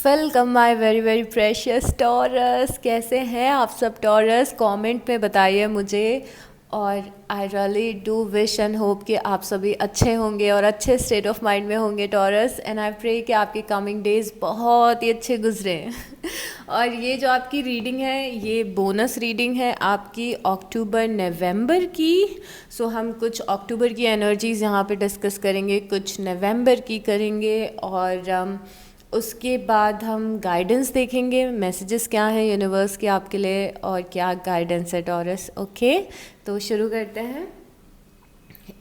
Welcome my very very precious taurus. कैसे हैं आप सब टॉरस? कमेंट में बताइए मुझे। और I really do wish and hope कि आप सभी अच्छे होंगे और अच्छे स्टेट ऑफ माइंड में होंगे टॉरस। एंड आई प्रे कि आपके कमिंग डेज बहुत ही अच्छे गुजरे और ये जो आपकी रीडिंग है ये बोनस रीडिंग है आपकी अक्टूबर नवंबर की। सो हम कुछ अक्टूबर की एनर्जीज़ यहाँ पे डिस्कस करेंगे, कुछ नवंबर की करेंगे और उसके बाद हम गाइडेंस देखेंगे, मैसेजेस क्या हैं यूनिवर्स के आपके लिए और क्या गाइडेंस है टॉरस। ओके, तो शुरू करते हैं।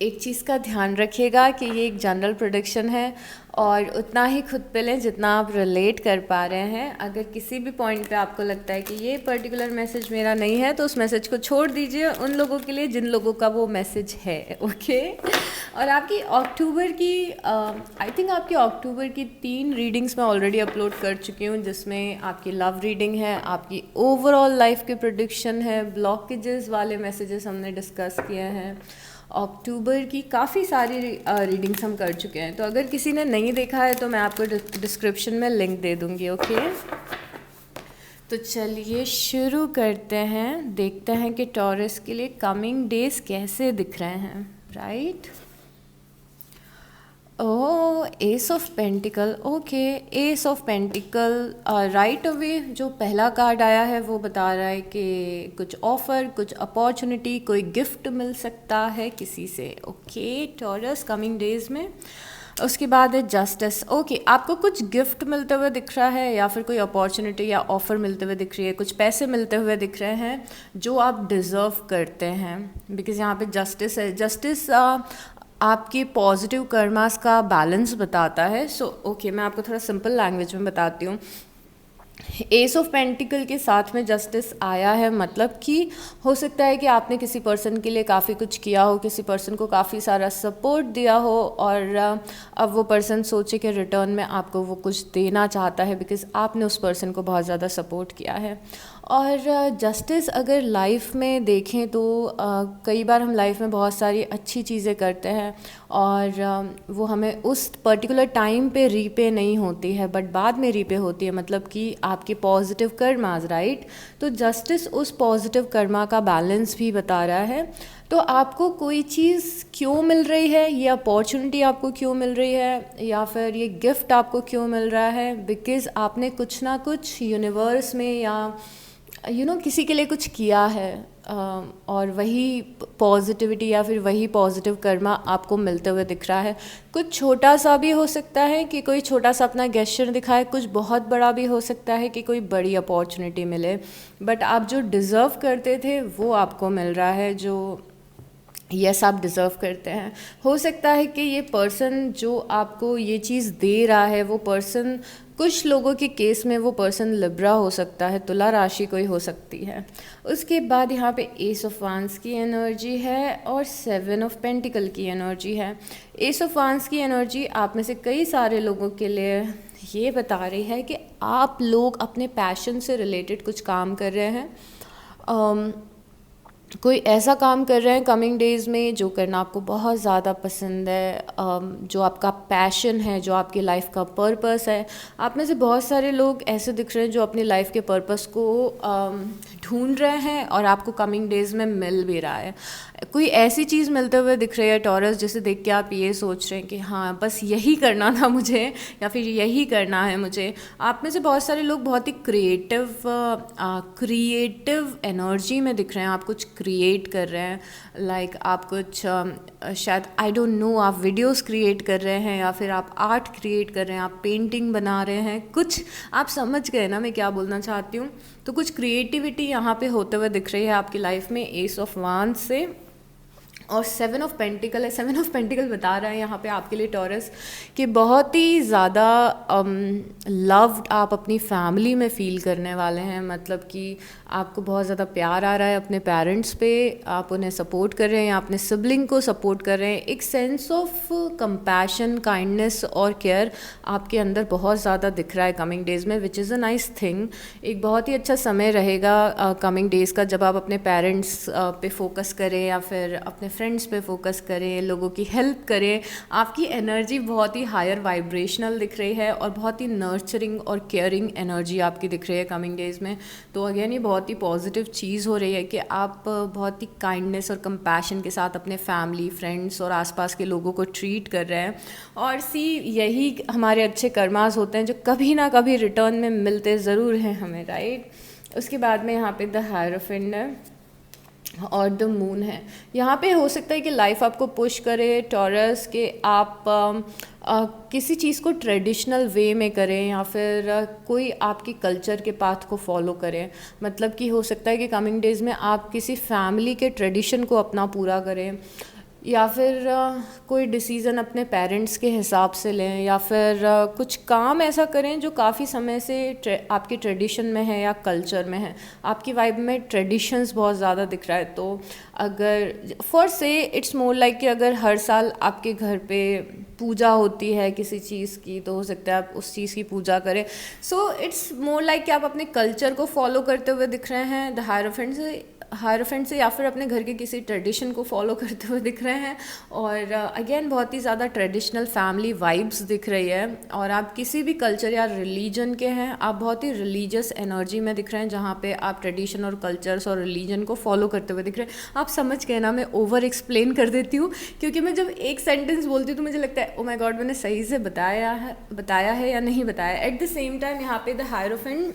एक चीज़ का ध्यान रखिएगा कि ये एक जनरल प्रोडिक्शन है और उतना ही खुद पे लें जितना आप रिलेट कर पा रहे हैं। अगर किसी भी पॉइंट पे आपको लगता है कि ये पर्टिकुलर मैसेज मेरा नहीं है तो उस मैसेज को छोड़ दीजिए उन लोगों के लिए जिन लोगों का वो मैसेज है। ओके, और आपकी अक्टूबर की आई थिंक आपकी अक्टूबर की 3 रीडिंग्स मैं ऑलरेडी अपलोड कर चुकी हूँ, जिसमें आपकी लव रीडिंग है, आपकी ओवरऑल लाइफ की प्रोडिक्शन है, ब्लॉकेजेस वाले मैसेजेस हमने डिस्कस किए हैं। अक्टूबर की काफ़ी सारी रीडिंग्स हम कर चुके हैं, तो अगर किसी ने नहीं देखा है तो मैं आपको डिस्क्रिप्शन में लिंक दे दूँगी। ओके, तो चलिए शुरू करते हैं। देखते हैं कि टॉरस के लिए कमिंग डेज कैसे दिख रहे हैं। Right, oh S of pentacle. Okay, S of pentacle right away जो पहला कार्ड आया है वो बता रहा है कि कुछ ऑफ़र, कुछ अपॉर्चुनिटी, कोई गिफ्ट मिल सकता है किसी से। ओके टॉरस कमिंग डेज में। उसके बाद है जस्टिस। ओके, आपको कुछ गिफ्ट मिलते हुए दिख रहा है या फिर कोई अपॉर्चुनिटी या ऑफ़र मिलते हुए दिख रही है, कुछ पैसे मिलते हुए दिख रहे हैं जो आप डिज़र्व करते हैं, बिकॉज़ यहाँ पे जस्टिस है। जस्टिस आपके पॉजिटिव कर्मास का बैलेंस बताता है। सो ओके, मैं आपको थोड़ा सिंपल लैंग्वेज में बताती हूँ। एस ऑफ पेंटिकल के साथ में जस्टिस आया है, मतलब कि हो सकता है कि आपने किसी पर्सन के लिए काफ़ी कुछ किया हो, किसी पर्सन को काफ़ी सारा सपोर्ट दिया हो और अब वो पर्सन सोचे कि रिटर्न में आपको वो कुछ देना चाहता है बिकॉज़ आपने उस पर्सन को बहुत ज़्यादा सपोर्ट किया है। और जस्टिस अगर लाइफ में देखें तो कई बार हम लाइफ में बहुत सारी अच्छी चीज़ें करते हैं और वो हमें उस पर्टिकुलर टाइम पे रीपे नहीं होती है बट बाद में रीपे होती है, मतलब कि आपके पॉजिटिव कर्मास। राइट, तो जस्टिस उस पॉजिटिव कर्मा का बैलेंस भी बता रहा है। तो आपको कोई चीज़ क्यों मिल रही है, ये अपॉर्चुनिटी आपको क्यों मिल रही है या फिर ये गिफ्ट आपको क्यों मिल रहा है, बिकॉज़ आपने कुछ ना कुछ यूनिवर्स में या किसी के लिए कुछ किया है और वही पॉजिटिविटी या फिर वही पॉजिटिव कर्मा आपको मिलते हुए दिख रहा है। कुछ छोटा सा भी हो सकता है कि कोई छोटा सा अपना गेस्चर दिखाए, कुछ बहुत बड़ा भी हो सकता है कि कोई बड़ी अपॉर्चुनिटी मिले, बट आप जो डिज़र्व करते थे वो आपको मिल रहा है, जो यस आप डिज़र्व करते हैं। हो सकता है कि ये पर्सन जो आपको ये चीज़ दे रहा है वो पर्सन, कुछ लोगों के केस में वो पर्सन लिब्रा हो सकता है, तुला राशि कोई हो सकती है। उसके बाद यहाँ पे एस ऑफ वांस की एनर्जी है और 7 ऑफ पेंटिकल की एनर्जी है। एस ऑफ वांस की एनर्जी आप में से कई सारे लोगों के लिए ये बता रही है कि आप लोग अपने पैशन से रिलेटेड कुछ काम कर रहे हैं, कोई ऐसा काम कर रहे हैं कमिंग डेज़ में जो करना आपको बहुत ज़्यादा पसंद है, जो आपका पैशन है, जो आपकी लाइफ का पर्पस है। आप में से बहुत सारे लोग ऐसे दिख रहे हैं जो अपनी लाइफ के पर्पस को ढूंढ रहे हैं और आपको कमिंग डेज़ में मिल भी रहा है। कोई ऐसी चीज़ मिलते हुए दिख रही है टॉरस जिसे देख के आप ये सोच रहे हैं कि हाँ बस यही करना था मुझे या फिर यही करना है मुझे। आप में से बहुत सारे लोग बहुत ही क्रिएटिव एनर्जी में दिख रहे हैं, आप कुछ क्रिएट कर रहे हैं, लाइक आप कुछ शायद आई डोंट नो आप वीडियोस क्रिएट कर रहे हैं या फिर आप आर्ट क्रिएट कर रहे हैं, आप पेंटिंग बना रहे हैं, कुछ आप समझ गए ना मैं क्या बोलना चाहती हूँ। तो कुछ क्रिएटिविटी यहाँ पे होते हुए दिख रही है आपकी लाइफ में एस ऑफ वांस से। और 7 ऑफ पेंटिकल है। 7 ऑफ पेंटिकल बता रहा है यहाँ पे आपके लिए टॉरस कि बहुत ही ज़्यादा लव्ड आप अपनी फैमिली में फ़ील करने वाले हैं, मतलब कि आपको बहुत ज़्यादा प्यार आ रहा है अपने पेरेंट्स पे, आप उन्हें सपोर्ट कर रहे हैं, अपने सिबलिंग को सपोर्ट कर रहे हैं। एक सेंस ऑफ कंपैशन, काइंडनेस और केयर आपके अंदर बहुत ज़्यादा दिख रहा है कमिंग डेज़ में, which is a nice thing. एक बहुत ही अच्छा समय रहेगा कमिंग डेज़ का जब आप अपने पेरेंट्स पे फोकस करें या फिर अपने फ्रेंड्स पे फोकस करें, लोगों की हेल्प करें। आपकी एनर्जी बहुत ही हायर वाइब्रेशनल दिख रही है और बहुत ही नर्चरिंग और केयरिंग एनर्जी आपकी दिख रही है कमिंग डेज में। तो अगेन ये बहुत ही पॉजिटिव चीज़ हो रही है कि आप बहुत ही काइंडनेस और कंपैशन के साथ अपने फैमिली, फ्रेंड्स और आसपास के लोगों को ट्रीट कर रहे हैं। और यही हमारे अच्छे कर्मास होते हैं जो कभी ना कभी रिटर्न में मिलते ज़रूर हैं हमें, राइट। उसके बाद में यहाँ पे द हायरोफेंट है और द मून है। यहाँ पे हो सकता है कि लाइफ आपको पुश करे टॉरस के आप किसी चीज़ को ट्रेडिशनल वे में करें या फिर कोई आपकी कल्चर के पाथ को फॉलो करें। मतलब कि हो सकता है कि कमिंग डेज़ में आप किसी फैमिली के ट्रेडिशन को अपना पूरा करें, या फिर कोई डिसीज़न अपने पेरेंट्स के हिसाब से लें, या फिर कुछ काम ऐसा करें जो काफ़ी समय से आपके ट्रेडिशन में है या कल्चर में है। आपकी वाइब में ट्रेडिशंस बहुत ज़्यादा दिख रहा है। तो अगर फॉर से इट्स मोर लाइक कि अगर हर साल आपके घर पे पूजा होती है किसी चीज़ की, तो हो सकता है आप उस चीज़ की पूजा करें। सो इट्स मोर लाइक कि आप अपने कल्चर को फॉलो करते हुए दिख रहे हैं द हायरोफेंट से, या फिर अपने घर के किसी ट्रेडिशन को फॉलो करते हुए दिख रहे हैं। और अगेन बहुत ही ज़्यादा ट्रेडिशनल फैमिली वाइब्स दिख रही है। और आप किसी भी कल्चर या रिलीजन के हैं, आप बहुत ही रिलीजियस एनर्जी में दिख रहे हैं, जहाँ पे आप ट्रेडिशन और कल्चर्स और रिलीजन को फॉलो करते हुए दिख रहे हैं। आप समझ गए ना, मैं ओवर एक्सप्लेन कर देती हूँ क्योंकि मैं जब एक सेंटेंस बोलती हूँ तो मुझे लगता है ओ माय गॉड मैंने सही से बताया है या नहीं बताया। एट द सेम टाइम यहाँ पे द हायरोफेंट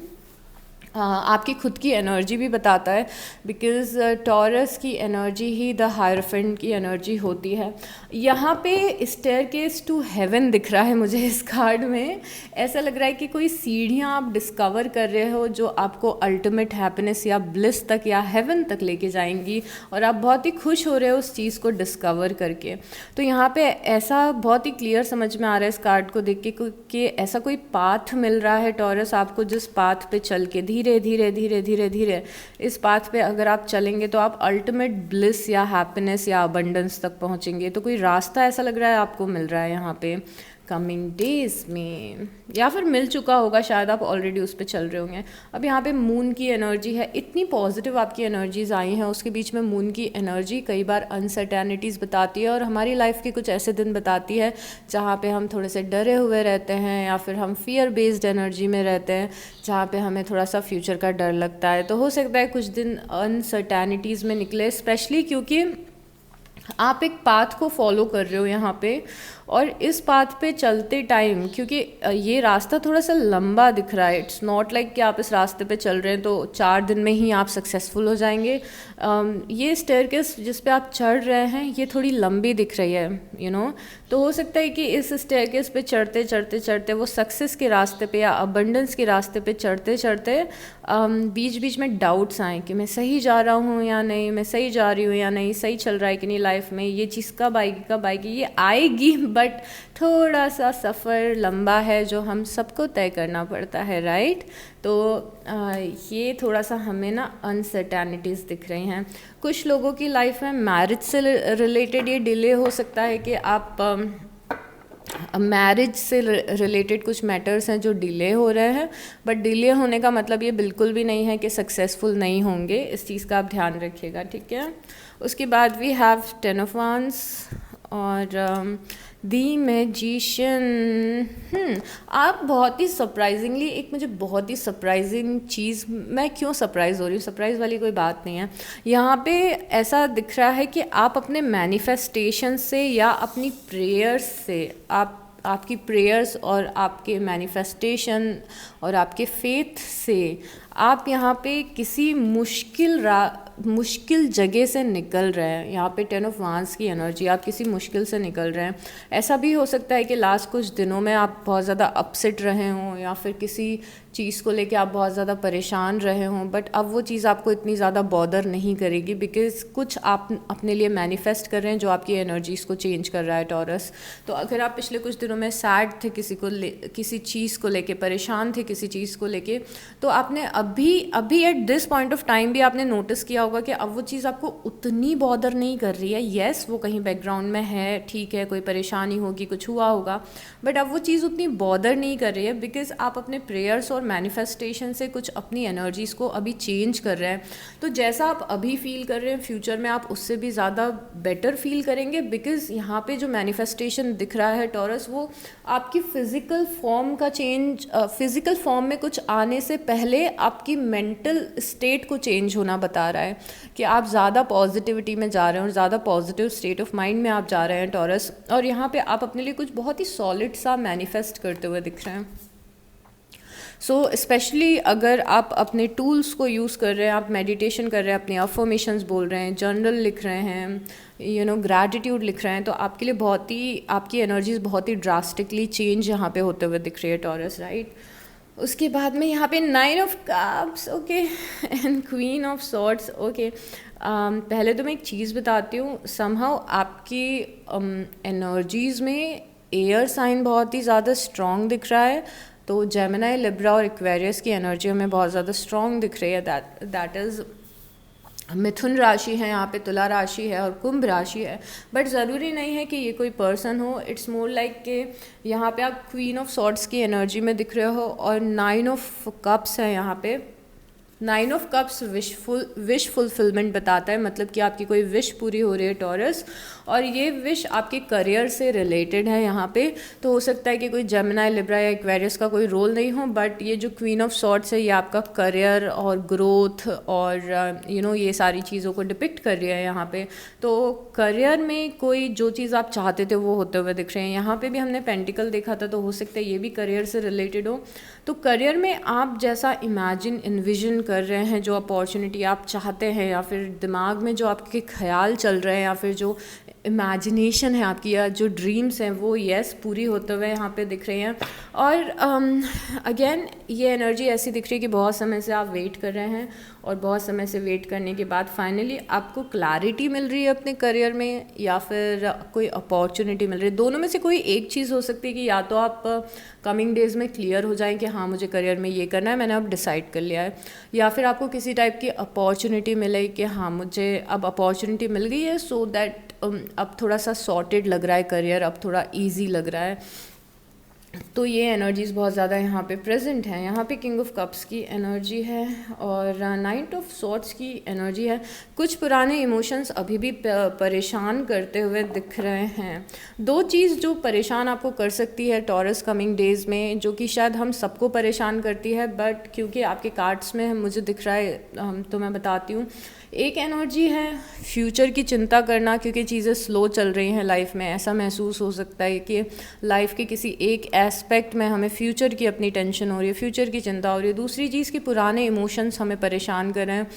आपकी खुद की एनर्जी भी बताता है, बिकॉज़ टॉरस की एनर्जी ही द हायरोफेंट की एनर्जी होती है। यहाँ पे स्टेयरकेस टू हेवन दिख रहा है मुझे इस कार्ड में। ऐसा लग रहा है कि कोई सीढ़ियाँ आप डिस्कवर कर रहे हो जो आपको अल्टीमेट हैप्पीनेस या ब्लिस तक या हेवन तक लेके जाएंगी, और आप बहुत ही खुश हो रहे हो उस चीज़ को डिस्कवर करके। तो यहाँ पे ऐसा बहुत ही क्लियर समझ में आ रहा है इस कार्ड को देख के कि ऐसा कोई पाथ मिल रहा है टॉरस आपको, जिस पाथ पे चल के धीरे धीरे धीरे धीरे धीरे इस पाथ पे अगर आप चलेंगे तो आप अल्टीमेट ब्लिस या हैप्पीनेस या अबंडेंस तक पहुंचेंगे। तो कोई रास्ता ऐसा लग रहा है आपको मिल रहा है यहाँ पे कमिंग डेज में, या फिर मिल चुका होगा, शायद आप ऑलरेडी उस पर चल रहे होंगे। अब यहाँ पे मून की एनर्जी है, इतनी पॉजिटिव आपकी एनर्जीज आई हैं। उसके बीच में मून की एनर्जी कई बार अनसर्टेनिटीज़ बताती है और हमारी लाइफ के कुछ ऐसे दिन बताती है जहाँ पे हम थोड़े से डरे हुए रहते हैं, या फिर हम फियर बेस्ड एनर्जी में रहते हैं जहाँ पे हमें थोड़ा सा फ्यूचर का डर लगता है। तो हो सकता है कुछ दिन अनसर्टेनिटीज़ में निकले, स्पेशली क्योंकि आप एक पाथ को फॉलो कर रहे हो यहाँ पे, और इस पाथ पे चलते टाइम क्योंकि ये रास्ता थोड़ा सा लंबा दिख रहा है। इट्स नॉट लाइक कि आप इस रास्ते पे चल रहे हैं तो 4 दिन में ही आप सक्सेसफुल हो जाएंगे। ये स्टेयरकेस जिस पे आप चढ़ रहे हैं ये थोड़ी लंबी दिख रही है, यू नो। तो हो सकता है कि इस स्टेयरकेस पे चढ़ते चढ़ते चढ़ते वो सक्सेस के रास्ते पे या अबंडेंस के रास्ते पे चढ़ते चढ़ते बीच बीच में डाउट्स आए कि मैं सही जा रहा हूँ या नहीं, मैं सही जा रही हूँ या नहीं, सही चल रहा है कि नहीं लाइफ में, ये चीज़ कब आएगी, ये आएगी बट थोड़ा सा सफ़र लंबा है जो हम सबको तय करना पड़ता है, राइट। तो ये थोड़ा सा हमें ना अनसर्टेनिटीज़ दिख रही हैं। कुछ लोगों की लाइफ में मैरिज से रिलेटेड ये डिले हो सकता है कि आप मैरिज से रिलेटेड कुछ मैटर्स हैं जो डिले हो रहे हैं, बट डिले होने का मतलब ये बिल्कुल भी नहीं है कि सक्सेसफुल नहीं होंगे। इस चीज़ का आप ध्यान रखिएगा, ठीक है। उसके बाद वी हैव 10 of Wands और दी मैजिशियन। आप बहुत ही सरप्राइजिंगली, एक मुझे बहुत ही सरप्राइजिंग चीज़, मैं क्यों सरप्राइज हो रही हूँ, सरप्राइज वाली कोई बात नहीं है। यहाँ पे ऐसा दिख रहा है कि आप अपने मैनिफेस्टेशन से या अपनी प्रेयर्स से, आपकी प्रेयर्स और आपके मैनिफेस्टेशन और आपके फेथ से आप यहाँ पे किसी मुश्किल जगह से निकल रहे हैं। यहाँ पे 10 of Wands की एनर्जी, आप किसी मुश्किल से निकल रहे हैं। ऐसा भी हो सकता है कि लास्ट कुछ दिनों में आप बहुत ज़्यादा अपसेट रहे हों या फिर किसी चीज़ को लेके आप बहुत ज़्यादा परेशान रहे हों, बट अब वो चीज़ आपको इतनी ज़्यादा बॉदर नहीं करेगी, बिकॉज कुछ आप अपने लिए मैनिफेस्ट कर रहे हैं जो आपकी एनर्जीज़ को चेंज कर रहा है टॉरस। तो अगर आप पिछले कुछ दिनों में सैड थे, किसी चीज़ को लेके परेशान थे, किसी चीज़ को लेके, तो आपने अभी at this point of time भी आपने नोटिस किया होगा कि अब वो चीज़ आपको उतनी बॉदर नहीं कर रही है। येस, वो कहीं बैकग्राउंड में है, ठीक है, कोई परेशानी होगी, कुछ हुआ होगा, बट अब वो चीज़ उतनी बॉदर नहीं कर रही है, बिकॉज आप अपने प्रेयर्स और मैनिफेस्टेशन से कुछ अपनी एनर्जीज़ को अभी चेंज कर रहे हैं। तो जैसा आप अभी फील कर रहे हैं, फ्यूचर में आप उससे भी ज़्यादा बेटर फील करेंगे, बिकॉज यहाँ पे जो मैनिफेस्टेशन दिख रहा है टॉरस, वो आपकी फिज़िकल फॉर्म का चेंज, फिज़िकल फॉर्म में कुछ आने से पहले आपकी मेंटल स्टेट को चेंज होना बता रहा है कि आप ज़्यादा पॉजिटिविटी में जा रहे हैं और ज़्यादा पॉजिटिव स्टेट ऑफ माइंड में आप जा रहे हैं टॉरस। और यहाँ पे आप अपने लिए कुछ बहुत ही सॉलिड सा मैनिफेस्ट करते हुए दिख रहे हैं। सो स्पेशली अगर आप अपने टूल्स को यूज़ कर रहे हैं, आप मेडिटेशन कर रहे हैं, अपने अफर्मेशंस बोल रहे हैं, जर्नल लिख रहे हैं, ग्रैटिट्यूड लिख रहे हैं, तो आपके लिए बहुत ही, आपकी एनर्जीज बहुत ही ड्रास्टिकली चेंज यहाँ पे होते हुए दिख रही है टॉरस, राइट। उसके बाद में यहाँ पे 9 of cups, okay, and queen of swords, okay. पहले तो मैं एक चीज़ बताती हूँ, समहाउ आपकी एनर्जीज़ में एयर साइन बहुत ही ज़्यादा स्ट्रॉन्ग दिख रहा है। तो जेमिनी, लिब्रा और एक्वेरियस की एनर्जी हमें बहुत ज़्यादा स्ट्रॉन्ग दिख रही है। दैट इज़ मिथुन राशि है, यहाँ पे तुला राशि है और कुंभ राशि है, बट ज़रूरी नहीं है कि ये कोई पर्सन हो। इट्स मोर लाइक कि यहाँ पे आप क्वीन ऑफ सॉर्ड्स की एनर्जी में दिख रहे हो और 9 ऑफ कप्स है यहाँ पे। 9 ऑफ कप्स विश फुलफिलमेंट बताता है, मतलब कि आपकी कोई विश पूरी हो रही है टॉरस, और ये विश आपके करियर से रिलेटेड है यहाँ पे। तो हो सकता है कि कोई जेमिनी, लिब्रा या एक्वेरियस का कोई रोल नहीं हो, बट ये जो क्वीन ऑफ सॉर्ड्स है ये आपका करियर और ग्रोथ और ये सारी चीज़ों को डिपिक्ट कर रही है यहाँ पे। तो करियर में कोई जो चीज़ आप चाहते थे वो होते हुए दिख रहे हैं। यहाँ पे भी हमने पेंटिकल देखा था, तो हो सकता है ये भी करियर से रिलेटेड हो। तो करियर में आप जैसा इन्विजन कर रहे हैं, जो अपॉर्चुनिटी आप चाहते हैं, या फिर दिमाग में जो आपके ख्याल चल रहे हैं, या फिर जो इमेजिनेशन है आपकी, या जो ड्रीम्स हैं, वो यस पूरी होते हुए यहाँ पे दिख रही हैं। और अगेन ये एनर्जी ऐसी दिख रही है कि बहुत समय से आप वेट कर रहे हैं, और बहुत समय से वेट करने के बाद फाइनली आपको क्लैरिटी मिल रही है अपने करियर में, या फिर कोई अपॉर्चुनिटी मिल रही है। दोनों में से कोई एक चीज़ हो सकती है कि या तो आप कमिंग डेज़ में क्लियर हो जाएं कि हाँ मुझे करियर में ये करना है, मैंने अब डिसाइड कर लिया है, या फिर आपको किसी टाइप की अपॉर्चुनिटी मिले कि हाँ मुझे अब अपॉर्चुनिटी मिल गई है, सो दैट अब थोड़ा सा सॉर्टेड लग रहा है करियर, अब थोड़ा ईजी लग रहा है। तो ये एनर्जीज़ बहुत ज़्यादा यहाँ पे प्रेजेंट हैं। यहाँ पे किंग ऑफ कप्स की एनर्जी है और नाइट ऑफ सॉर्ड्स की एनर्जी है। कुछ पुराने इमोशंस अभी भी परेशान करते हुए दिख रहे हैं। दो चीज़ जो परेशान आपको कर सकती है टॉरस कमिंग डेज़ में, जो कि शायद हम सबको परेशान करती है, बट क्योंकि आपके कार्ड्स में मुझे दिख रहा है तो मैं बताती हूँ। एक एनर्जी है फ्यूचर की चिंता करना, क्योंकि चीज़ें स्लो चल रही हैं लाइफ में। ऐसा महसूस हो सकता है कि लाइफ के किसी एक एस्पेक्ट में हमें फ्यूचर की अपनी टेंशन हो रही है, फ्यूचर की चिंता हो रही है। दूसरी चीज़ कि पुराने इमोशंस हमें परेशान कर रहे हैं।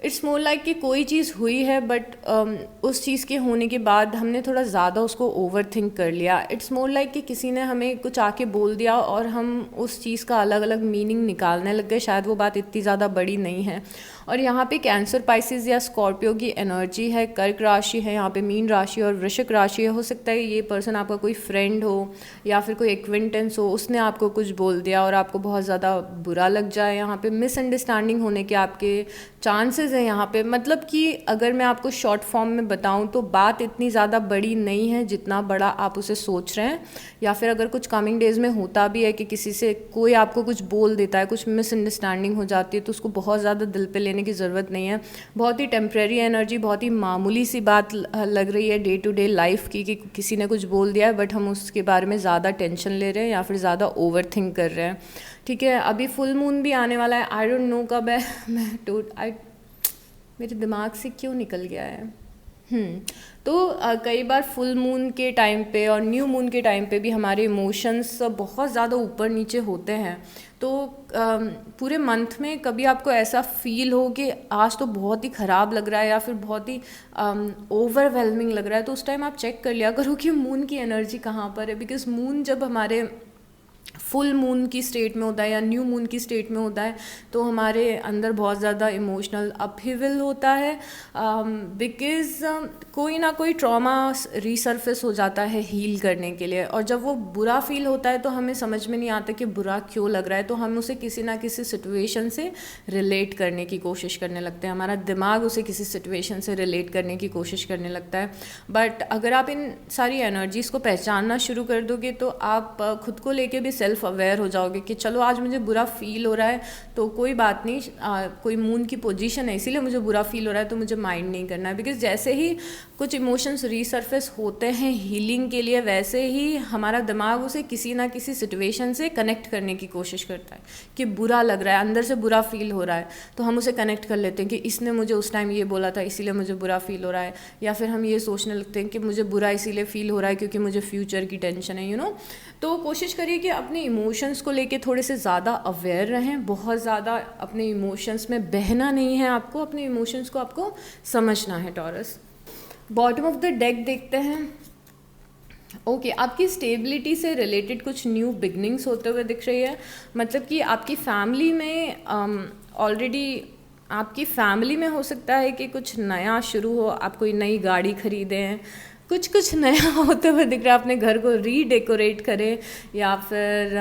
इट्स मोर लाइक कि कोई चीज़ हुई है, बट उस चीज़ के होने के बाद हमने थोड़ा ज़्यादा उसको ओवर थिंक कर लिया। इट्स मोर लाइक कि किसी ने हमें कुछ आके बोल दिया और हम उस चीज़ का अलग अलग मीनिंग निकालने लग गए। शायद वो बात इतनी ज़्यादा बड़ी नहीं है। और यहाँ पे कैंसर, पाइसिस या स्कॉर्पियो की एनर्जी है। कर्क राशि है, यहाँ पे मीन राशि और वृश्चिक राशि है। हो सकता है ये पर्सन आपका कोई फ्रेंड हो या फिर कोई एक्विंटेंस हो, उसने आपको कुछ बोल दिया और आपको बहुत ज़्यादा बुरा लग जाए। यहाँ पे मिसअंडरस्टैंडिंग होने के आपके चांसेस हैं यहाँ पे। मतलब कि अगर मैं आपको शॉर्ट फॉर्म में बताऊँ तो बात इतनी ज़्यादा बड़ी नहीं है जितना बड़ा आप उसे सोच रहे हैं। या फिर अगर कुछ कमिंग डेज़ में होता भी है कि किसी से कोई आपको कुछ बोल देता है, कुछ मिसअंडरस्टैंडिंग हो जाती है, तो उसको बहुत ज़्यादा दिल पे लेने की ज़रूरत नहीं है। बहुत ही टेम्प्रेरी एनर्जी, बहुत ही मामूली सी बात लग रही है डे टू डे लाइफ की, कि किसी ने कुछ बोल दिया है बट हम उसके बारे में ज़्यादा टेंशन ले रहे हैं या फिर ज़्यादा ओवर थिंक कर रहे हैं। ठीक है, अभी फुल मून भी आने वाला है। आई डोंट नो कब है, मेरे दिमाग से क्यों निकल गया है। तो कई बार फुल मून के टाइम पे और न्यू मून के टाइम पे भी हमारे इमोशंस बहुत ज़्यादा ऊपर नीचे होते हैं। तो पूरे मंथ में कभी आपको ऐसा फील हो कि आज तो बहुत ही ख़राब लग रहा है या फिर बहुत ही ओवरवेलमिंग लग रहा है, तो उस टाइम आप चेक कर लिया करो कि मून की एनर्जी कहाँ पर है। बिकॉज मून जब हमारे फुल मून की स्टेट में होता है या न्यू मून की स्टेट में होता है, तो हमारे अंदर बहुत ज़्यादा इमोशनल अपहीवल होता है, बिकॉज़ कोई ना कोई ट्रॉमा रीसर्फेस हो जाता है हील करने के लिए। और जब वो बुरा फील होता है तो हमें समझ में नहीं आता कि बुरा क्यों लग रहा है, तो हम उसे किसी ना किसी सिचुएशन से रिलेट करने की कोशिश करने लगते हैं, हमारा दिमाग उसे किसी सिचुएशन से रिलेट करने की कोशिश करने लगता है। बट अगर आप इन सारी एनर्जीज़ को पहचानना शुरू कर दोगे तो आप खुद को लेके भी सेल्फ अवेयर हो जाओगे कि चलो आज मुझे बुरा फील हो रहा है तो कोई बात नहीं, कोई मून की पोजीशन है इसीलिए मुझे बुरा फील हो रहा है, तो मुझे माइंड नहीं करना है। बिकॉज जैसे ही कुछ इमोशंस रीसर्फेस होते हैं हीलिंग के लिए, वैसे ही हमारा दिमाग उसे किसी ना किसी सिचुएशन से कनेक्ट करने की कोशिश करता है कि बुरा लग रहा है, अंदर से बुरा फील हो रहा है, तो हम उसे कनेक्ट कर लेते हैं कि इसने मुझे उस टाइम ये बोला था इसीलिए मुझे बुरा फील हो रहा है, या फिर हम ये सोचने लगते हैं कि मुझे बुरा इसीलिए फील हो रहा है क्योंकि मुझे फ्यूचर की टेंशन है, तो कोशिश करिए कि अपने इमोशंस को लेके थोड़े से ज़्यादा अवेयर रहें, बहुत ज़्यादा अपने इमोशंस में बहना नहीं है आपको, अपने इमोशंस को आपको समझना है taurus. Bottom of the deck देखते हैं। ओके, आपकी स्टेबिलिटी से रिलेटेड कुछ न्यू बिगनिंग्स होते हुए दिख रही है, मतलब कि आपकी फैमिली में ऑलरेडी आपकी फैमिली में हो सकता है कि कुछ नया शुरू हो, आप कोई नई गाड़ी खरीदें हैं, कुछ नया होते हुए दिख रहा है, अपने घर को रीडेकोरेट करें या फिर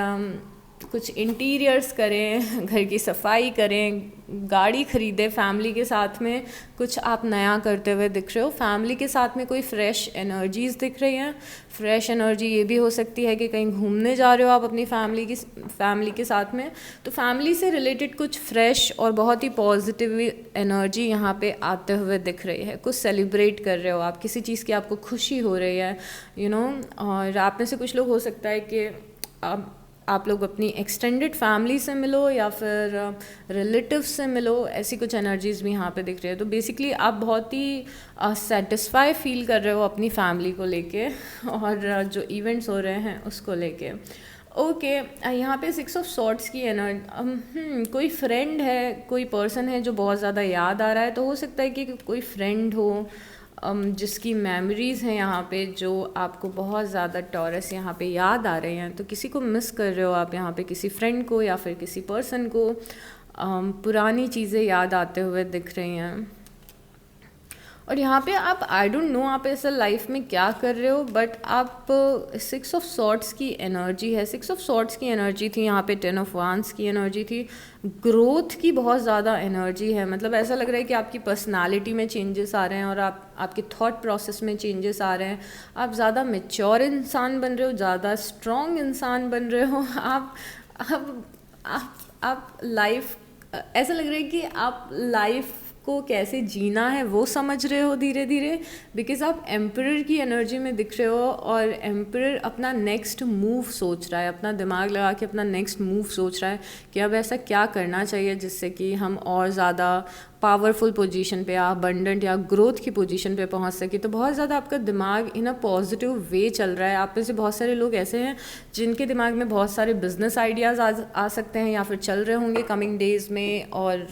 कुछ इंटीरियर्स करें, घर की सफाई करें, गाड़ी खरीदें, फैमिली के साथ में कुछ आप नया करते हुए दिख रहे हो। फैमिली के साथ में कोई फ्रेश एनर्जीज़ दिख रही हैं। फ्रेश एनर्जी ये भी हो सकती है कि कहीं घूमने जा रहे हो आप अपनी फैमिली के साथ में, तो फैमिली से रिलेटेड कुछ फ्रेश और बहुत ही पॉजिटिव एनर्जी यहाँ पे आते हुए दिख रही है। कुछ सेलिब्रेट कर रहे हो आप, किसी चीज़ की आपको खुशी हो रही है, और आप में से कुछ लोग हो सकता है कि आप लोग अपनी एक्सटेंडेड फैमिली से मिलो या फिर रिलेटिव से मिलो, ऐसी कुछ एनर्जीज़ भी यहाँ पे दिख रही है। तो बेसिकली आप बहुत ही सेटिस्फाई फील कर रहे हो अपनी फैमिली को लेके और जो इवेंट्स हो रहे हैं उसको लेके। ओके, यहाँ पे 6 ऑफ सॉर्ड्स की एनर्जी, कोई फ्रेंड है, कोई पर्सन है जो बहुत ज़्यादा याद आ रहा है, तो हो सकता है कि कोई फ्रेंड हो जिसकी मेमोरीज़ हैं यहाँ पे जो आपको बहुत ज़्यादा टॉरस यहाँ पे याद आ रहे हैं, तो किसी को मिस कर रहे हो आप यहाँ पे, किसी फ्रेंड को या फिर किसी पर्सन को, पुरानी चीज़ें याद आते हुए दिख रही हैं। और यहाँ पे आप आई डोंट नो आप ऐसा लाइफ में क्या कर रहे हो, बट आप 6 ऑफ सॉर्ड्स की एनर्जी है, 6 ऑफ सॉर्ड्स की एनर्जी थी यहाँ पे, 10 ऑफ वांस की एनर्जी थी, ग्रोथ की बहुत ज़्यादा एनर्जी है। मतलब ऐसा लग रहा है कि आपकी पर्सनालिटी में चेंजेस आ रहे हैं और आपके थॉट प्रोसेस में चेंजेस आ रहे हैं, आप ज़्यादा मेच्योर इंसान बन रहे हो, ज़्यादा स्ट्रॉन्ग इंसान बन रहे हो। आप लाइफ, ऐसा लग रहा है कि आप लाइफ को कैसे जीना है वो समझ रहे हो धीरे धीरे, बिकॉज आप एम्परर की एनर्जी में दिख रहे हो और एम्परर अपना नेक्स्ट मूव सोच रहा है, अपना दिमाग लगा के अपना नेक्स्ट मूव सोच रहा है कि अब ऐसा क्या करना चाहिए जिससे कि हम और ज़्यादा पावरफुल पोजीशन पे या अबंडेंट या ग्रोथ की पोजीशन पे पहुंच सके। तो बहुत ज़्यादा आपका दिमाग इन अ पॉजिटिव वे चल रहा है। आप में से बहुत सारे लोग ऐसे हैं जिनके दिमाग में बहुत सारे बिजनेस आइडियाज़ आ सकते हैं या फिर चल रहे होंगे कमिंग डेज़ में, और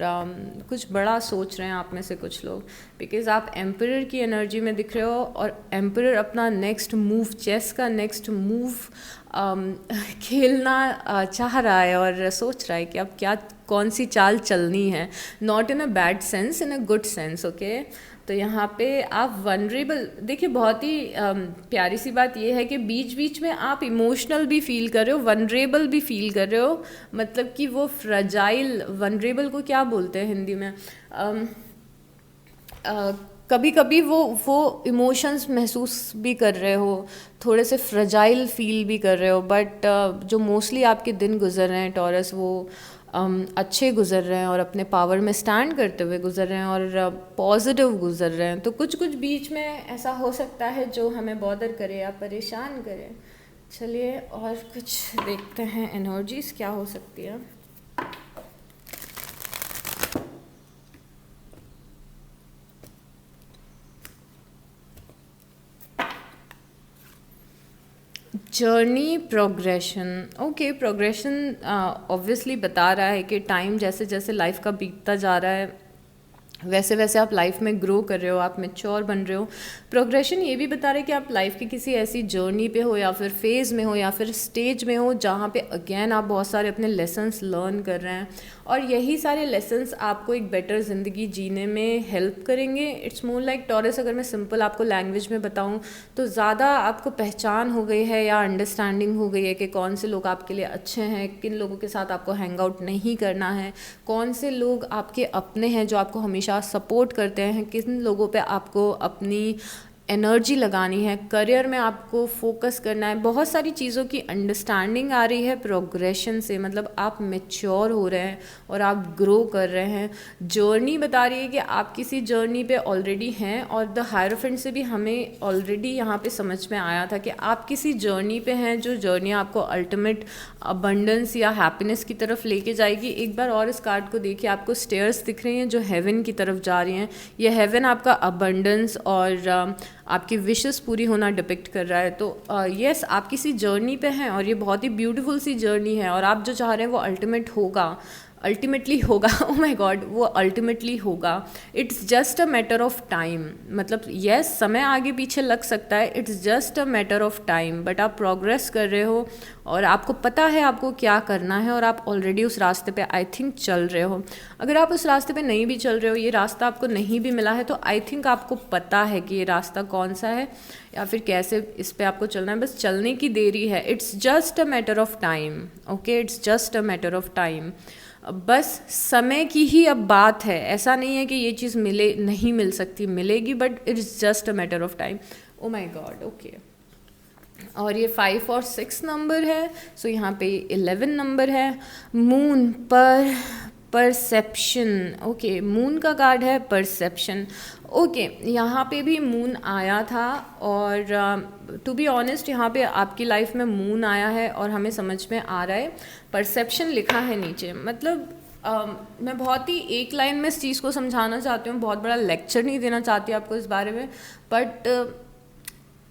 कुछ बड़ा सोच रहे हैं आप में से कुछ लोग, बिकॉज आप एम्परर की एनर्जी में दिख रहे हो और एम्परर अपना नेक्स्ट मूव, चेस का नेक्स्ट मूव खेलना चाह रहा है और सोच रहा है कि अब क्या कौन सी चाल चलनी है, not in a bad sense, in a good sense. Okay, तो यहाँ पे आप वनरेबल, देखिए बहुत ही प्यारी सी बात ये है कि बीच बीच में आप इमोशनल भी फील कर रहे हो, वनरेबल भी फील कर रहे हो, मतलब कि वो फ्रजाइल, वनरेबल को क्या बोलते हैं हिंदी में, कभी कभी वो इमोशंस महसूस भी कर रहे हो, थोड़े से फ्रजाइल फील भी कर रहे हो, बट जो मोस्टली आपके दिन गुजर रहे हैं टॉरस, वो अच्छे गुजर रहे हैं और अपने पावर में स्टैंड करते हुए गुजर रहे हैं और पॉजिटिव गुजर रहे हैं। तो कुछ बीच में ऐसा हो सकता है जो हमें बॉदर करे या परेशान करे। चलिए और कुछ देखते हैं एनर्जीज क्या हो सकती है। Journey progression, okay, progression obviously बता रहा है कि टाइम जैसे जैसे लाइफ का बीतता जा रहा है वैसे वैसे आप लाइफ में ग्रो कर रहे हो, आप मैच्योर बन रहे हो। प्रोग्रेशन ये भी बता रहे हैं कि आप लाइफ की किसी ऐसी जर्नी पे हो या फिर फेज़ में हो या फिर स्टेज में हो जहाँ पे अगेन आप बहुत सारे अपने लेसन्स लर्न कर रहे हैं, और यही सारे लेसन्स आपको एक बेटर ज़िंदगी जीने में हेल्प करेंगे। इट्स मोर लाइक टॉरस, अगर मैं सिंपल आपको लैंग्वेज में बताऊँ तो ज़्यादा आपको पहचान हो गई है या अंडरस्टैंडिंग हो गई है कि कौन से लोग आपके लिए अच्छे हैं, किन लोगों के साथ आपको हैंग आउट नहीं करना है, कौन से लोग आपके अपने हैं जो आपको हमेशा सपोर्ट करते हैं, किन लोगों पे आपको अपनी एनर्जी लगानी है, करियर में आपको फोकस करना है। बहुत सारी चीज़ों की अंडरस्टैंडिंग आ रही है प्रोग्रेशन से, मतलब आप मैच्योर हो रहे हैं और आप ग्रो कर रहे हैं। जर्नी बता रही है कि आप किसी जर्नी पे ऑलरेडी हैं, और द हायरोफेंट से भी हमें ऑलरेडी यहाँ पे समझ में आया था कि आप किसी जर्नी पे हैं, जो जर्नी आपको अल्टीमेट अबंडेंस या हैप्पीनेस की तरफ लेके जाएगी। एक बार और इस कार्ड को देखिए, आपको स्टेयर्स दिख रही हैं जो हेवन की तरफ जा रही हैं। ये हेवन आपका अबंडेंस और आपकी विशेस पूरी होना डिपिक्ट कर रहा है। तो यस, आप किसी जर्नी पे हैं और ये बहुत ही ब्यूटीफुल सी जर्नी है, और आप जो चाह रहे हैं वो अल्टीमेटली होगा। ओ माय गॉड, वो अल्टीमेटली होगा। It's just a matter of time, मतलब यस समय आगे पीछे लग सकता है, it's just a matter of time, but आप प्रोग्रेस कर रहे हो और आपको पता है आपको क्या करना है, और आप ऑलरेडी उस रास्ते पे आई थिंक चल रहे हो। अगर आप उस रास्ते पे नहीं भी चल रहे हो, ये रास्ता आपको नहीं भी मिला है, तो आई थिंक आपको पता है कि ये रास्ता कौन सा है या फिर कैसे इस पे आपको चलना है, बस चलने की देरी है। It's just a matter of time, okay, it's just a matter of time. बस समय की ही अब बात है, ऐसा नहीं है कि ये चीज़ नहीं मिल सकती, मिलेगी, but it's just a matter of time. O my God, okay. और ये 5 और 6 नंबर है, सो यहाँ पे 11 नंबर है। मून पर परसेप्शन, ओके, मून का कार्ड है परसेप्शन। ओके, यहाँ पे भी मून आया था, और टू बी ऑनेस्ट यहाँ पे आपकी लाइफ में मून आया है और हमें समझ में आ रहा है परसेप्शन लिखा है नीचे। मतलब मैं बहुत ही एक लाइन में इस चीज़ को समझाना चाहती हूँ, बहुत बड़ा लेक्चर नहीं देना चाहती आपको इस बारे में, बट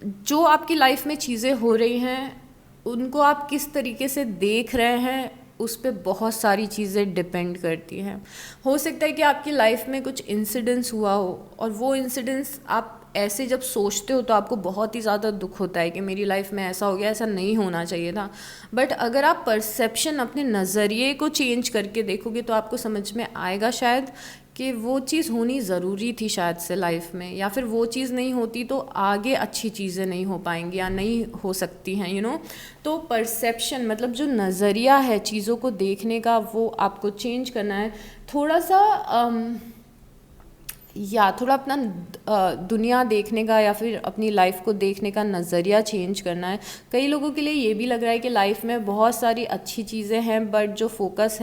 जो आपकी लाइफ में चीज़ें हो रही हैं उनको आप किस तरीके से देख रहे हैं उस पर बहुत सारी चीज़ें डिपेंड करती हैं। हो सकता है कि आपकी लाइफ में कुछ इंसिडेंस हुआ हो, और वो इंसिडेंस आप ऐसे जब सोचते हो तो आपको बहुत ही ज़्यादा दुख होता है कि मेरी लाइफ में ऐसा हो गया, ऐसा नहीं होना चाहिए था। बट अगर आप परसेप्शन, अपने नज़रिए को चेंज करके देखोगे तो आपको समझ में आएगा शायद कि वो चीज़ होनी ज़रूरी थी शायद से लाइफ में, या फिर वो चीज़ नहीं होती तो आगे अच्छी चीज़ें नहीं हो पाएंगी या नहीं हो सकती हैं, यू नो। तो परसेप्शन मतलब जो नज़रिया है चीज़ों को देखने का, वो आपको चेंज करना है थोड़ा सा, या थोड़ा अपना दुनिया देखने का या फिर अपनी लाइफ को देखने का नज़रिया चेंज करना है। कई लोगों के लिए ये भी लग रहा है कि लाइफ में बहुत सारी अच्छी चीज़ें हैं, बट जो फोकस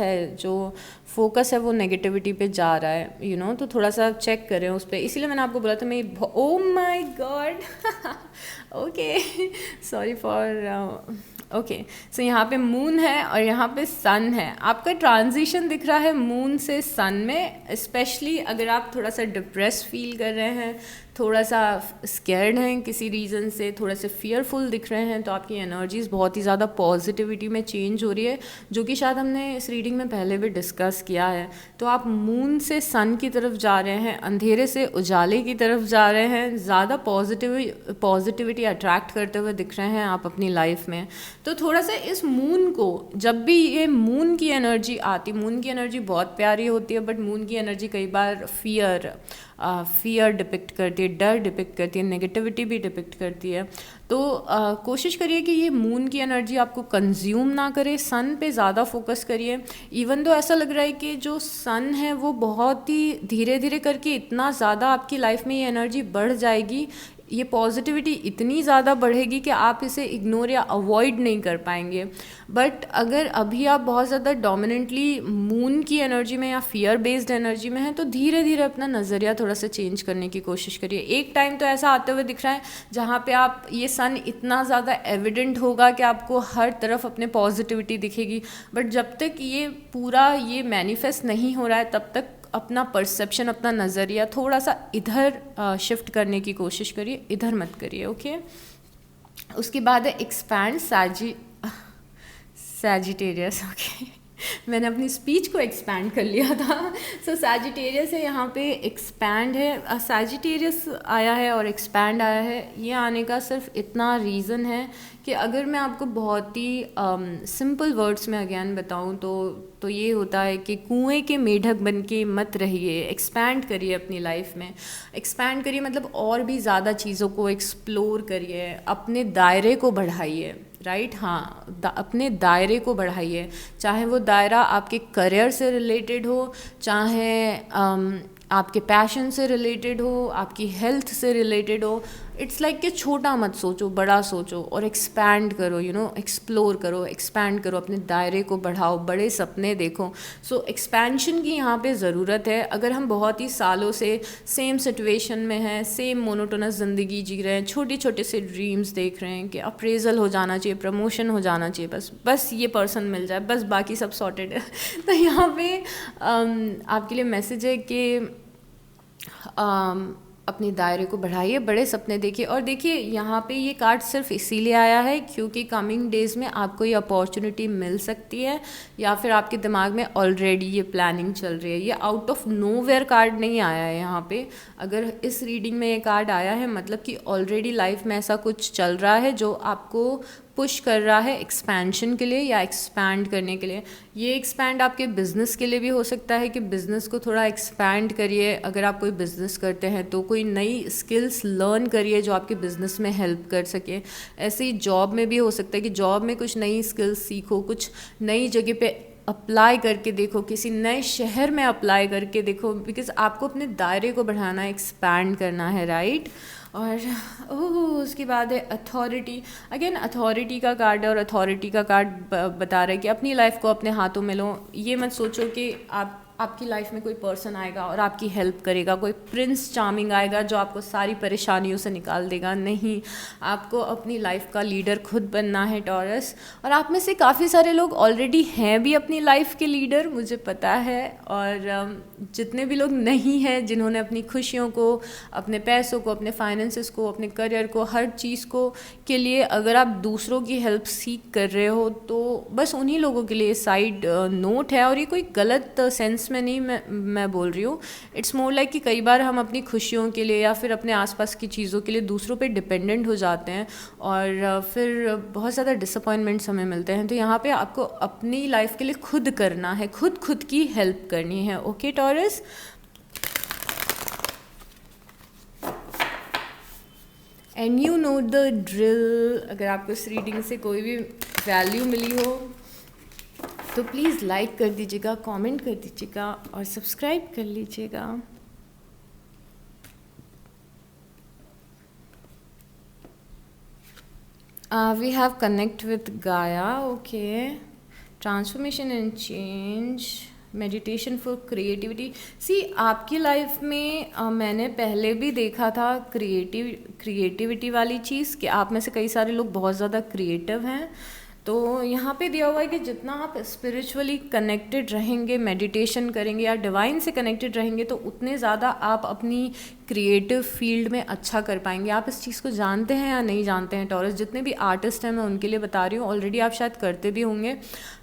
है वो नेगेटिविटी पे जा रहा है, यू नो। तो थोड़ा सा चेक करें उस पर, इसीलिए मैंने आपको बोला था। मैं oh my God, okay, sorry for, okay. So यहाँ पे मून है और यहाँ पे सन है। आपका ट्रांजिशन दिख रहा है मून से सन में, स्पेशली अगर आप थोड़ा सा डिप्रेस फील कर रहे हैं, थोड़ा सा स्कैर्ड हैं किसी रीज़न से, थोड़ा से फियरफुल दिख रहे हैं, तो आपकी एनर्जीज़ बहुत ही ज़्यादा पॉजिटिविटी में चेंज हो रही है, जो कि शायद हमने इस रीडिंग में पहले भी डिस्कस किया है। तो आप मून से सन की तरफ जा रहे हैं, अंधेरे से उजाले की तरफ जा रहे हैं, ज़्यादा पॉजिटिविटी अट्रैक्ट करते हुए दिख रहे हैं आप अपनी लाइफ में। तो थोड़ा सा इस मून को, जब भी ये मून की एनर्जी आती, मून की एनर्जी बहुत प्यारी होती है, बट मून की एनर्जी कई बार फियर डिपिक्ट करती है, डर डिपिक्ट करती है, नेगेटिविटी भी डिपिक्ट करती है। तो कोशिश करिए कि ये मून की एनर्जी आपको कंज्यूम ना करे, सन पे ज़्यादा फोकस करिए। इवन तो ऐसा लग रहा है कि जो सन है वो बहुत ही धीरे धीरे करके इतना ज़्यादा आपकी लाइफ में ये एनर्जी बढ़ जाएगी, ये पॉजिटिविटी इतनी ज़्यादा बढ़ेगी कि आप इसे इग्नोर या अवॉइड नहीं कर पाएंगे। बट अगर अभी आप बहुत ज़्यादा डोमिनेंटली मून की एनर्जी में या फियर बेस्ड एनर्जी में हैं, तो धीरे धीरे अपना नज़रिया थोड़ा सा चेंज करने की कोशिश करिए। एक टाइम तो ऐसा आते हुए दिख रहा है जहाँ पे आप, ये सन इतना ज़्यादा एविडेंट होगा कि आपको हर तरफ अपने पॉजिटिविटी दिखेगी, बट जब तक ये पूरा ये मैनिफेस्ट नहीं हो रहा है तब तक अपना परसेप्शन, अपना नज़रिया थोड़ा सा इधर शिफ्ट करने की कोशिश करिए, इधर मत करिए, ओके। उसके बाद है एक्सपैंड सैजिटेरियस, ओके। मैंने अपनी स्पीच को एक्सपैंड कर लिया था। सो सैजिटेरियस है यहाँ पे, एक्सपैंड है, सैजिटेरियस आया है और एक्सपैंड आया है। ये आने का सिर्फ इतना रीज़न है कि अगर मैं आपको बहुत ही सिंपल वर्ड्स में अगेन बताऊँ तो ये होता है कि कुएं के मेढक बन के मत रहिए, एक्सपैंड करिए अपनी लाइफ में। एक्सपैंड करिए मतलब और भी ज़्यादा चीज़ों को एक्सप्लोर करिए, अपने दायरे को बढ़ाइए, राइट। हाँ, अपने दायरे को बढ़ाइए, चाहे वो दायरा आपके करियर से रिलेटेड हो, चाहे आपके पैशन से रिलेटेड हो, आपकी हेल्थ से रिलेटेड हो। इट्स लाइक कि छोटा मत सोचो, बड़ा सोचो और एक्सपैंड करो, एक्सप्लोर करो, एक्सपैंड करो, अपने दायरे को बढ़ाओ, बड़े सपने देखो। सो एक्सपेंशन की यहाँ पे ज़रूरत है। अगर हम बहुत ही सालों से सेम सिचुएशन में हैं, सेम मोनोटोनस ज़िंदगी जी रहे हैं, छोटे छोटे से ड्रीम्स देख रहे हैं कि अप्रेजल हो जाना चाहिए, प्रमोशन हो जाना चाहिए, बस ये पर्सन मिल जाए, बस बाकी सब सॉर्टेड है। तो यहाँ पे आपके लिए मैसेज है कि अपने दायरे को बढ़ाइए, बड़े सपने देखिए। और देखिए यहाँ पे ये कार्ड सिर्फ इसीलिए आया है क्योंकि कमिंग डेज़ में आपको ये अपॉर्चुनिटी मिल सकती है, या फिर आपके दिमाग में ऑलरेडी ये प्लानिंग चल रही है। ये आउट ऑफ नोवेयर कार्ड नहीं आया है यहाँ पे। अगर इस रीडिंग में ये कार्ड आया है मतलब कि ऑलरेडी लाइफ में ऐसा कुछ चल रहा है जो आपको पुश कर रहा है एक्सपेंशन के लिए या एक्सपैंड करने के लिए। ये एक्सपैंड आपके बिज़नेस के लिए भी हो सकता है कि बिज़नेस को थोड़ा एक्सपैंड करिए। अगर आप कोई बिज़नेस करते हैं तो कोई नई स्किल्स लर्न करिए जो आपके बिज़नेस में हेल्प कर सके। ऐसे ही जॉब में भी हो सकता है कि जॉब में कुछ नई स्किल्स सीखो, कुछ नई जगह पे अप्लाई करके देखो, किसी नए शहर में अप्लाई करके देखो, बिकॉज आपको अपने दायरे को बढ़ाना है, एक्सपैंड करना है, राइट। और उसके बाद है अथॉरिटी। अगेन अथॉरिटी का कार्ड है और अथॉरिटी का कार्ड बता रहा है कि अपनी लाइफ को अपने हाथों में लो। ये मत सोचो कि आपकी लाइफ में कोई पर्सन आएगा और आपकी हेल्प करेगा, कोई प्रिंस चार्मिंग आएगा जो आपको सारी परेशानियों से निकाल देगा। नहीं, आपको अपनी लाइफ का लीडर खुद बनना है टॉरस। और आप में से काफ़ी सारे लोग ऑलरेडी हैं भी अपनी लाइफ के लीडर, मुझे पता है। और जितने भी लोग नहीं हैं, जिन्होंने अपनी खुशियों को, अपने पैसों को, अपने फाइनेंसेस को, अपने करियर को, हर चीज़ को के लिए अगर आप दूसरों की हेल्प सीख कर रहे हो तो बस उन्हीं लोगों के लिए साइड नोट है। और ये कोई गलत सेंस में नहीं मैं बोल रही हूँ। इट्स मोर लाइक कि कई बार हम अपनी खुशियों के लिए या फिर अपने आसपास की चीज़ों के लिए दूसरों पे डिपेंडेंट हो जाते हैं और फिर बहुत ज़्यादा डिसअपॉइंटमेंट्स हमें मिलते हैं। तो यहाँ पे आपको अपनी लाइफ के लिए खुद करना है, खुद की हेल्प करनी है। Okay taurus, and you know the drill. अगर आपको इस रीडिंग से कोई भी वैल्यू मिली हो तो प्लीज़ लाइक कर दीजिएगा, कमेंट कर दीजिएगा और सब्सक्राइब कर लीजिएगा। We have connect with Gaia. Okay, transformation and change, meditation for creativity. See आपकी लाइफ में मैंने पहले भी देखा था क्रिएटिविटी वाली चीज़ कि आप में से कई सारे लोग बहुत ज़्यादा क्रिएटिव हैं। तो यहाँ पे दिया हुआ है कि जितना आप स्पिरिचुअली कनेक्टेड रहेंगे, मेडिटेशन करेंगे या डिवाइन से कनेक्टेड रहेंगे तो उतने ज़्यादा आप अपनी क्रिएटिव फील्ड में अच्छा कर पाएंगे। आप इस चीज़ को जानते हैं या नहीं जानते हैं टॉरस? जितने भी आर्टिस्ट हैं मैं उनके लिए बता रही हूँ, ऑलरेडी आप शायद करते भी होंगे,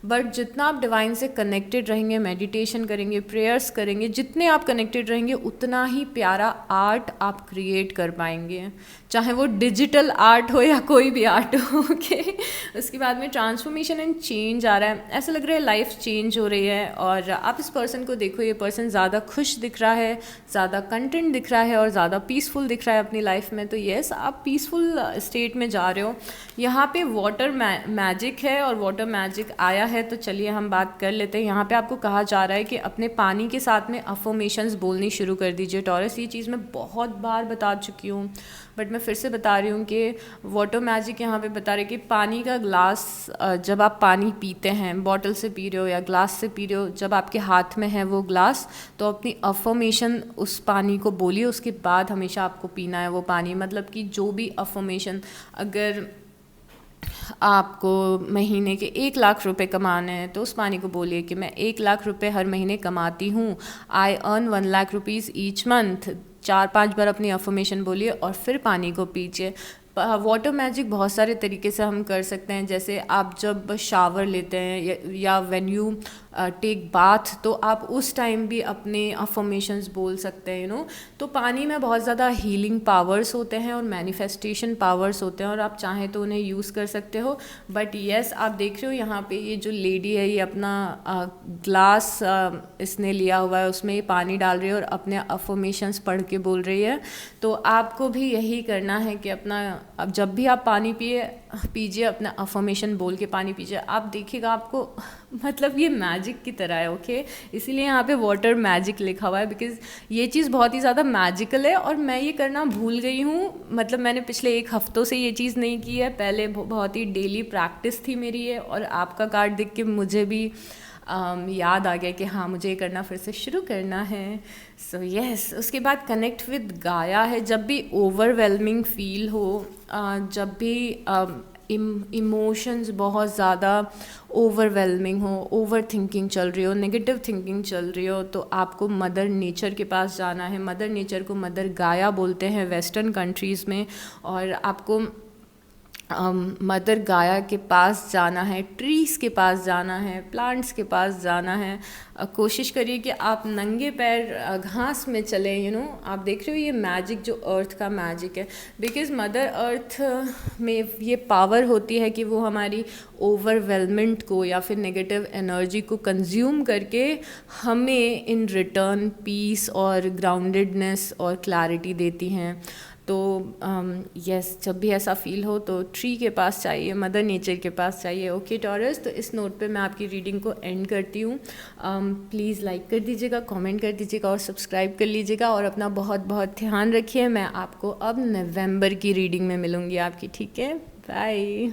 बट जितना आप डिवाइन से कनेक्टेड रहेंगे, मेडिटेशन करेंगे, प्रेयर्स करेंगे, जितने आप कनेक्टेड रहेंगे उतना ही प्यारा आर्ट आप क्रिएट कर पाएंगे, चाहे वो डिजिटल आर्ट हो या कोई भी आर्ट हो। ओके, उसके बाद में ट्रांसफॉर्मेशन एंड चेंज आ रहा है। ऐसा लग रहा है लाइफ चेंज हो रही है और आप इस पर्सन को देखो, ये पर्सन ज़्यादा खुश दिख रहा है, ज़्यादा कंटेंट दिख रहा है और ज़्यादा पीसफुल दिख रहा है अपनी लाइफ में। तो येस, आप पीसफुल स्टेट में जा रहे हो। यहाँ पे वाटर मैजिक है और वाटर मैजिक आया है तो चलिए हम बात कर लेते हैं। यहाँ पे आपको कहा जा रहा है कि अपने पानी के साथ में अफर्मेशंस बोलनी शुरू कर दीजिए टॉरस। ये चीज़ मैं बहुत बार बता चुकी हूँ बट मैं फिर से बता रही हूँ कि वाटर मैजिक यहाँ पे बता रहे कि पानी का ग्लास, जब आप पानी पीते हैं, बॉटल से पी रहे हो या ग्लास से पी रहे हो, जब आपके हाथ में है वो ग्लास, तो अपनी अफर्मेशन उस पानी को बोलिए, उसके बाद हमेशा आपको पीना है वो पानी। मतलब कि जो भी अफर्मेशन, अगर आपको महीने के 1 लाख रुपए कमाने हैं तो उस पानी को बोलिए कि मैं 1 लाख रुपए हर महीने कमाती हूँ, I earn 1 lakh rupees each month. 4-5 बार अपनी अफर्मेशन बोलिए और फिर पानी को पीजिए। वाटर मैजिक बहुत सारे तरीके से हम कर सकते हैं, जैसे आप जब शावर लेते हैं या व्हेन यू टेक बाथ, तो आप उस टाइम भी अपने अफर्मेशंस बोल सकते हैं, तो पानी में बहुत ज़्यादा हीलिंग पावर्स होते हैं और मैनिफेस्टेशन पावर्स होते हैं, और आप चाहें तो उन्हें यूज़ कर सकते हो। बट येस, आप देख रहे हो यहाँ पे ये जो लेडी है, ये अपना ग्लास इसने लिया हुआ है, उसमें ये पानी डाल रही है और अपने अफर्मेशंस पढ़ के बोल रही है। तो आपको भी यही करना है कि अब जब भी आप पानी पीजिए अपना अफर्मेशन बोल के पानी पीजिए, आप देखिएगा आपको मतलब ये मैजिक की तरह है। ओके, इसीलिए यहाँ पे वाटर मैजिक लिखा हुआ है, बिकॉज ये चीज़ बहुत ही ज़्यादा मैजिकल है और मैं ये करना भूल गई हूँ। मतलब मैंने पिछले 1 हफ्तों से ये चीज़ नहीं की है, पहले बहुत ही डेली प्रैक्टिस थी मेरी ये, और आपका कार्ड देख के मुझे भी याद आ गया कि हाँ, मुझे ये करना फिर से शुरू करना है। सो यस, उसके बाद कनेक्ट विद गाया है। जब भी ओवरवेलमिंग फील हो, जब भी इमोशंस बहुत ज़्यादा ओवरवेलमिंग हो, ओवर थिंकिंग चल रही हो, नेगेटिव थिंकिंग चल रही हो, तो आपको मदर नेचर के पास जाना है। मदर नेचर को मदर गाया बोलते हैं वेस्टर्न कंट्रीज़ में, और आपको मदर गाया के पास जाना है, ट्रीज़ के पास जाना है, प्लांट्स के पास जाना है। कोशिश करिए कि आप नंगे पैर घास में चलें। आप देख रहे हो ये मैजिक जो अर्थ का मैजिक है, बिकॉज़ मदर अर्थ में ये पावर होती है कि वो हमारी ओवरवेलमेंट को या फिर नेगेटिव एनर्जी को कंज्यूम करके हमें इन रिटर्न पीस और ग्राउंडेडनेस और क्लैरिटी देती हैं। तो यस, जब भी ऐसा फील हो तो ट्री के पास चाहिए, मदर नेचर के पास चाहिए। ओके टॉरस, तो इस नोट पे मैं आपकी रीडिंग को एंड करती हूँ। प्लीज़ लाइक कर दीजिएगा, कमेंट कर दीजिएगा और सब्सक्राइब कर लीजिएगा, और अपना बहुत बहुत ध्यान रखिए। मैं आपको अब नवंबर की रीडिंग में मिलूँगी आपकी, ठीक है? बाय।